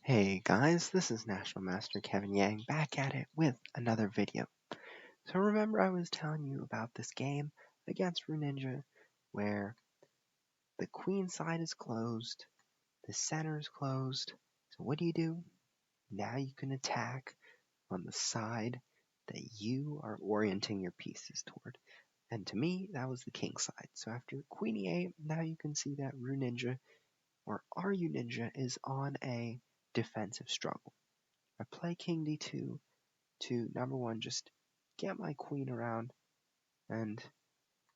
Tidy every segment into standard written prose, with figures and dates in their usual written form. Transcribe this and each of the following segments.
Hey guys, this is National Master Kevin Yang back at it with another video. So remember I was telling you about this game against Runinja where the queen side is closed, the center is closed. So what do? Now you can attack on the side that you are orienting your pieces toward. And to me, that was the king side. So after queen e8, now you can see that Runinja or RU Ninja is on a defensive struggle. I play king d2 to number one, just get my queen around and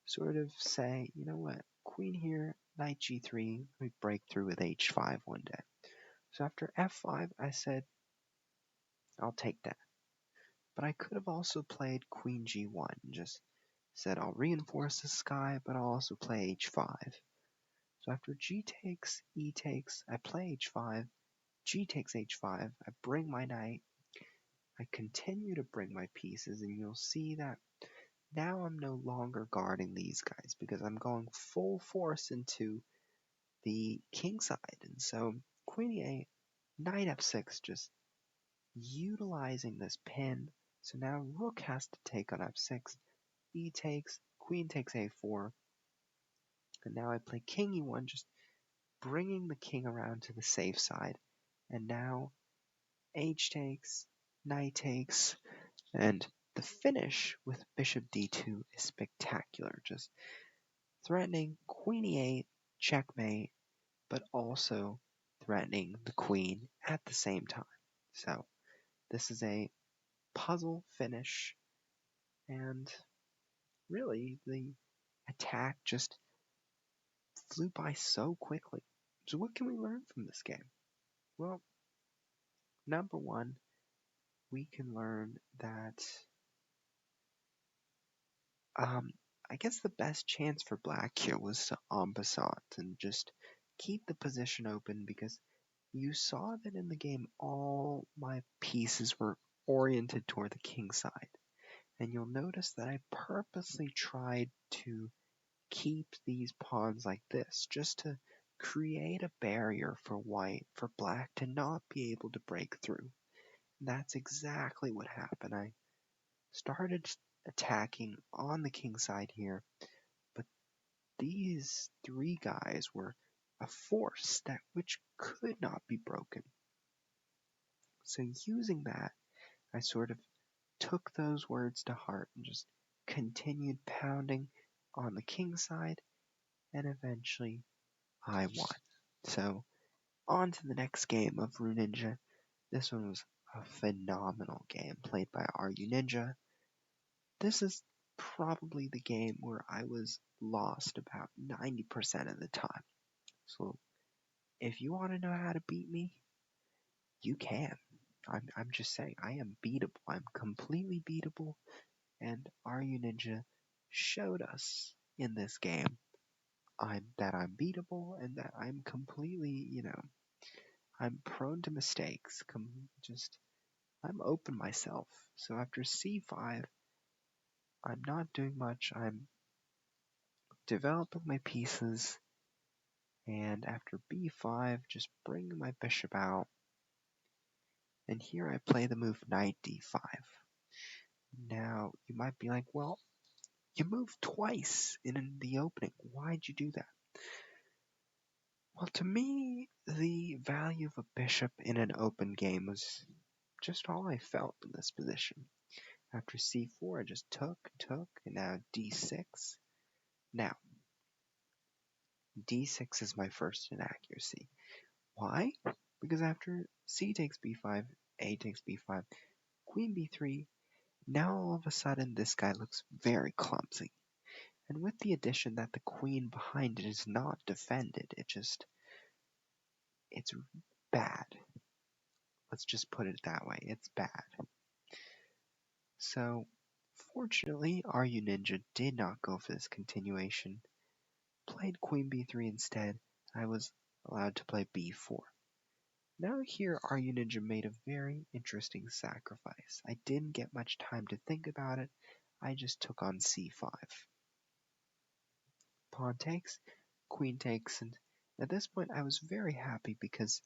sort of say, you know what, queen here, knight g3, let me break through with h5 one day. So after f5, I said, I'll take that. But I could have also played queen g1, just said I'll reinforce the sky, but I'll also play h5. So after g takes, e takes, I play h5, g takes h5, I bring my knight, I continue to bring my pieces, and you'll see that now I'm no longer guarding these guys because I'm going full force into the king side. And so queen e8, knight f6, just utilizing this pin. So now rook has to take on f6, e takes, queen takes a4, and now I play king e1, just bringing the king around to the safe side. And now h takes, knight takes, and the finish with bishop d2 is spectacular. Just threatening queen e8, checkmate, but also threatening the queen at the same time. So this is a puzzle finish, and really the attack just flew by so quickly. So what can we learn from this game? Well, number one, we can learn that I guess the best chance for black here was to en passant and just keep the position open, because you saw that in the game all my pieces were oriented toward the king side. And you'll notice that I purposely tried to keep these pawns like this, just to create a barrier for black to not be able to break through. And that's exactly what happened. I started attacking on the king side here, but these three guys were a force that which could not be broken. So using that, I sort of took those words to heart and just continued pounding on the king side, and eventually I won. So on to the next game of Runinja. This one was a phenomenal game played by RU Ninja. This is probably the game where I was lost about 90% of the time. So if you want to know how to beat me, you can. I'm just saying, I am beatable. I'm completely beatable, and RU Ninja showed us in this game that I'm beatable and that I'm completely, I'm prone to mistakes. I'm open myself. So after c5, I'm not doing much. I'm developing my pieces, and after b5, just bringing my bishop out. And here I play the move knight d5. Now, you might be like, well, you moved twice in the opening. Why'd you do that? Well, to me, the value of a bishop in an open game was just all I felt in this position. After c4, I just took, and now d6. Now, d6 is my first inaccuracy. Why? Because after c takes b5, a takes b5, queen b3, now all of a sudden this guy looks very clumsy. And with the addition that the queen behind it is not defended, it's bad. Let's just put it that way. It's bad. So, fortunately, RU Ninja did not go for this continuation. Played queen b3 instead. I was allowed to play b4. Now here, RU Ninja made a very interesting sacrifice. I didn't get much time to think about it. I just took on c5. Pawn takes, queen takes, and at this point I was very happy because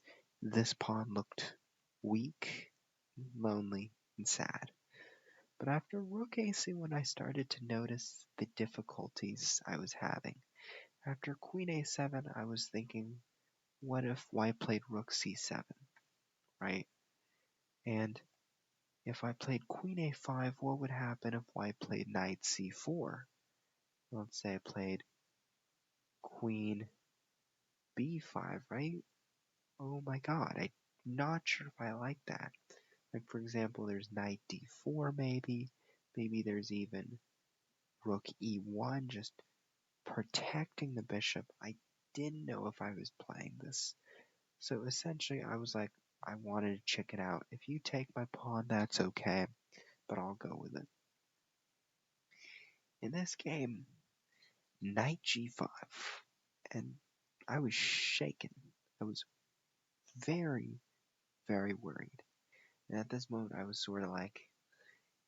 this pawn looked weak, lonely, and sad. But after rook a1, I started to notice the difficulties I was having. After queen a7, I was thinking, what if white played rook c7, right? And if I played queen a5, what would happen if white played knight c4? Let's say I played queen b5, right? Oh my god, I'm not sure if I like that. Like, for example, there's knight d4 maybe. Maybe there's even rook e1, just protecting the bishop. I didn't know if I was playing this. So essentially, I was like, I wanted to check it out. If you take my pawn, that's okay, but I'll go with it. In this game, knight g5, and I was shaken. I was very, very worried. And at this moment, I was sort of like,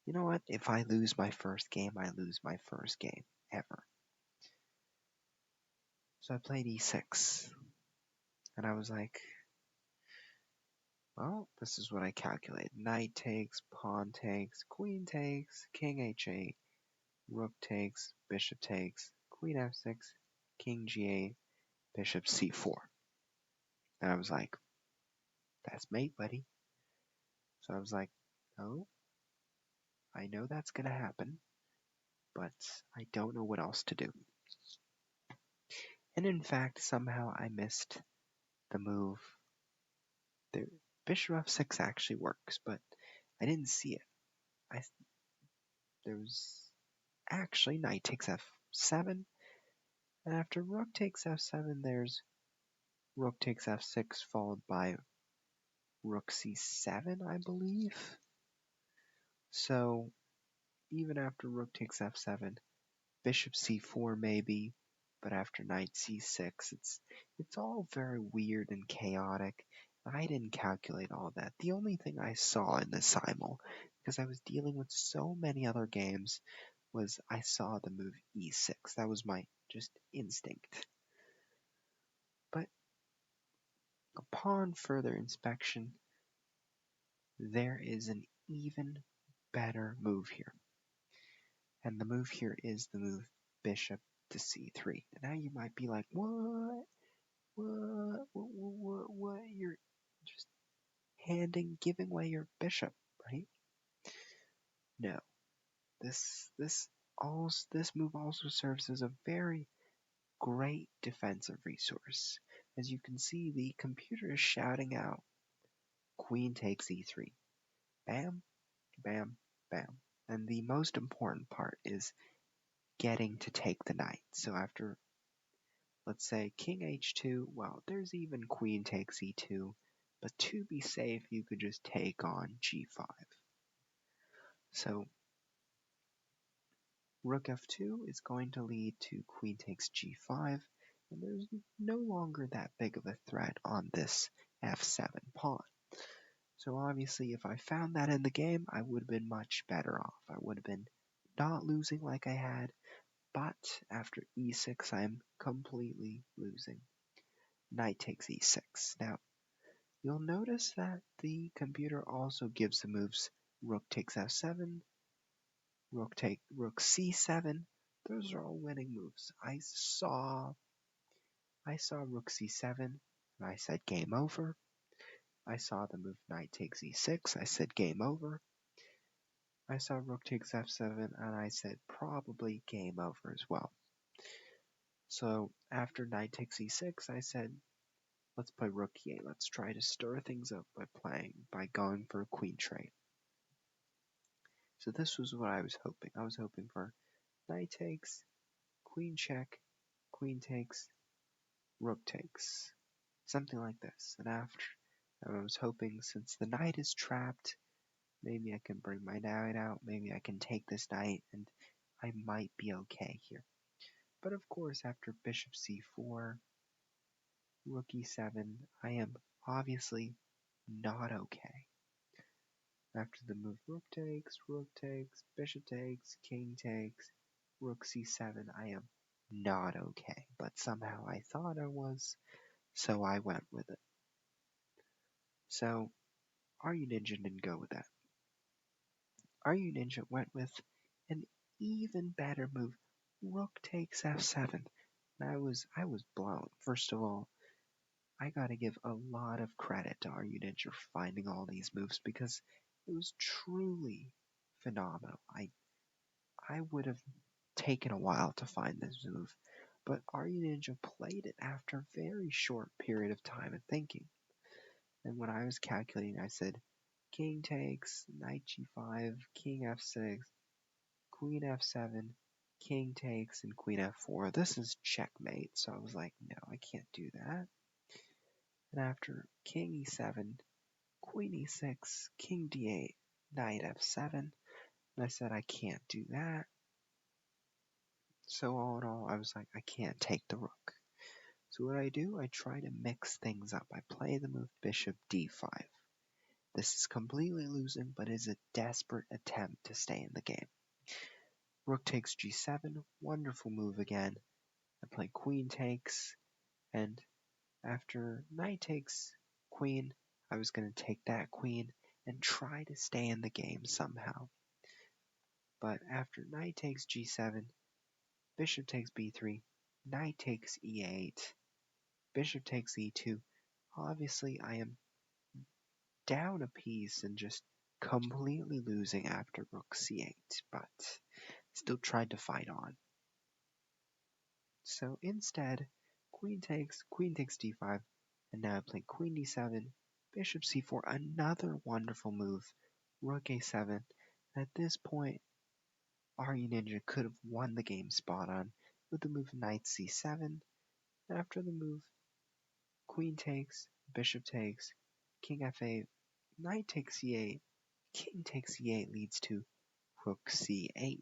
you know what? If I lose my first game, I lose my first game ever. So I played e6, and I was like, well, this is what I calculated. Knight takes, pawn takes, queen takes, king h8, rook takes, bishop takes, queen f6, king g8, bishop c4. And I was like, that's mate, buddy. So I was like, no, I know that's going to happen, but I don't know what else to do. And in fact, somehow I missed the move. The bishop f6 actually works, but I didn't see it. There was actually knight takes f7, and after rook takes f7, there's rook takes f6 followed by rook c7, I believe. So even after rook takes f7, bishop c4 maybe, but after knight c6, it's all very weird and chaotic. I didn't calculate all that. The only thing I saw in the Simul, because I was dealing with so many other games, was I saw the move e6. That was my just instinct. But upon further inspection, there is an even better move here. And the move here is the move bishop to c3. Now you might be like, what? What? You're just giving away your bishop, right? No. This move also serves as a very great defensive resource. As you can see, the computer is shouting out, queen takes e3. Bam, bam, bam. And the most important part is getting to take the knight. So after, let's say, king h2, well, there's even queen takes e2, but to be safe, you could just take on g5. So rook f2 is going to lead to queen takes g5, and there's no longer that big of a threat on this f7 pawn. So obviously, if I found that in the game, I would have been much better off. I would have been not losing like I had, but after e6, I'm completely losing. Knight takes e6. Now, you'll notice that the computer also gives the moves rook takes f7, rook c7. Those are all winning moves. I saw rook c7, and I said game over. I saw the move knight takes e6. I said game over. I saw rook takes f7, and I said probably game over as well. So after knight takes e6, I said, let's play rook e8. Let's try to stir things up by going for a queen trade. So this was what I was hoping. I was hoping for knight takes, queen check, queen takes, rook takes. Something like this. And after, I was hoping since the knight is trapped, maybe I can bring my knight out, maybe I can take this knight, and I might be okay here. But of course, after bishop c4, rook e7, I am obviously not okay. After the move rook takes, bishop takes, king takes, rook c7, I am not okay. But somehow I thought I was, so I went with it. So Runinja didn't go with that. Runinja went with an even better move. Rook takes f7. And I was blown. First of all, I gotta give a lot of credit to Runinja for finding all these moves because it was truly phenomenal. I would have taken a while to find this move, but Runinja played it after a very short period of time and thinking. And when I was calculating, I said, king takes, knight g5, king f6, queen f7, king takes, and queen f4. This is checkmate. So I was like, no, I can't do that. And after king e7, queen e6, king d8, knight f7, and I said, I can't do that. So all in all, I was like, I can't take the rook. So what I do, I try to mix things up. I play the move bishop d5. This is completely losing, but is a desperate attempt to stay in the game. Rook takes g7, wonderful move again. I play queen takes, and after knight takes queen, I was going to take that queen and try to stay in the game somehow. But after knight takes g7, bishop takes b3, knight takes e8, bishop takes e2. Obviously, I am down a piece and just completely losing after rook c8, but still tried to fight on. So instead, queen takes d5, and now I play queen d7, bishop c4, another wonderful move, rook a7. At this point, Runinja could have won the game spot on with the move knight c7. After the move, queen takes, bishop takes, king f8, knight takes e8, king takes e8 leads to rook c8.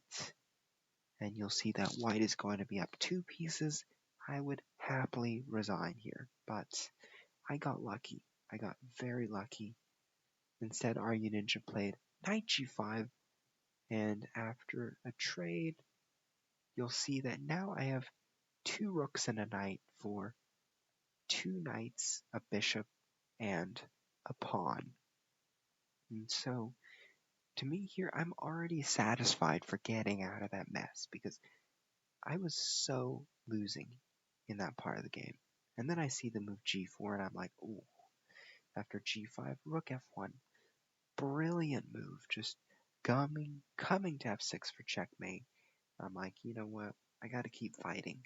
And you'll see that white is going to be up 2 pieces. I would happily resign here, but I got lucky. I got very lucky. Instead, Runinja played knight g5, and after a trade, you'll see that now I have 2 rooks and a knight for 2 knights, a bishop, and a pawn. And so, to me here, I'm already satisfied for getting out of that mess because I was so losing in that part of the game. And then I see the move g4 and I'm like, ooh. After g5, rook f1. Brilliant move. Just coming to f6 for checkmate. I'm like, you know what? I gotta keep fighting.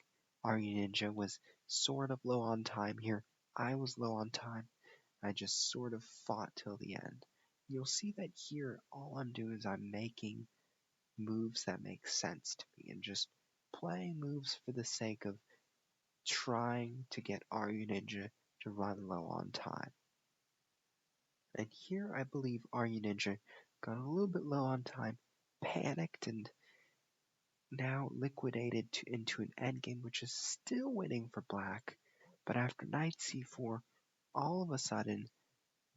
Runinja was sort of low on time here. I was low on time. I just sort of fought till the end. You'll see that here, all I'm doing is I'm making moves that make sense to me and just playing moves for the sake of trying to get Runinja to run low on time. And here I believe Runinja got a little bit low on time, panicked, and now liquidated into an endgame which is still winning for black. But after knight c4, all of a sudden,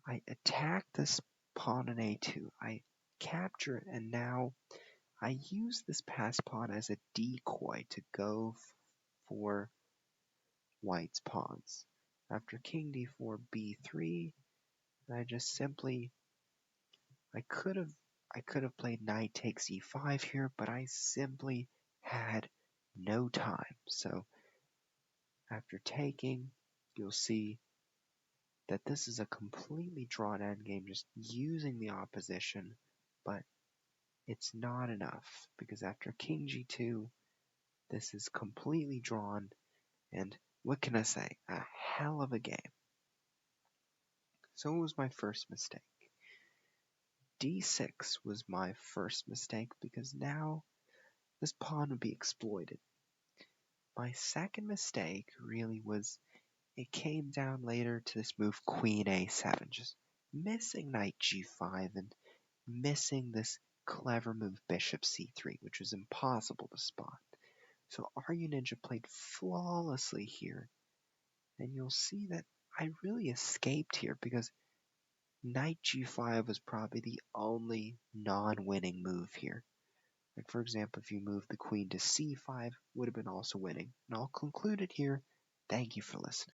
I attack this pawn on a2. I capture it, and now I use this passed pawn as a decoy to go for white's pawns. After king d4, b3, I just simply I could have played knight takes e5 here, but I simply had no time. So after taking, you'll see that this is a completely drawn endgame, just using the opposition, but it's not enough because after king g2, this is completely drawn, and what can I say? A hell of a game. So it was my first mistake. d6 was my first mistake because now this pawn would be exploited. My second mistake really was it came down later to this move queen a7, just missing knight g5 and missing this clever move bishop c3, which was impossible to spot. So Runinja played flawlessly here, and you'll see that I really escaped here because knight g5 was probably the only non-winning move here. Like for example, if you move the queen to c5, would have been also winning. And I'll conclude it here. Thank you for listening.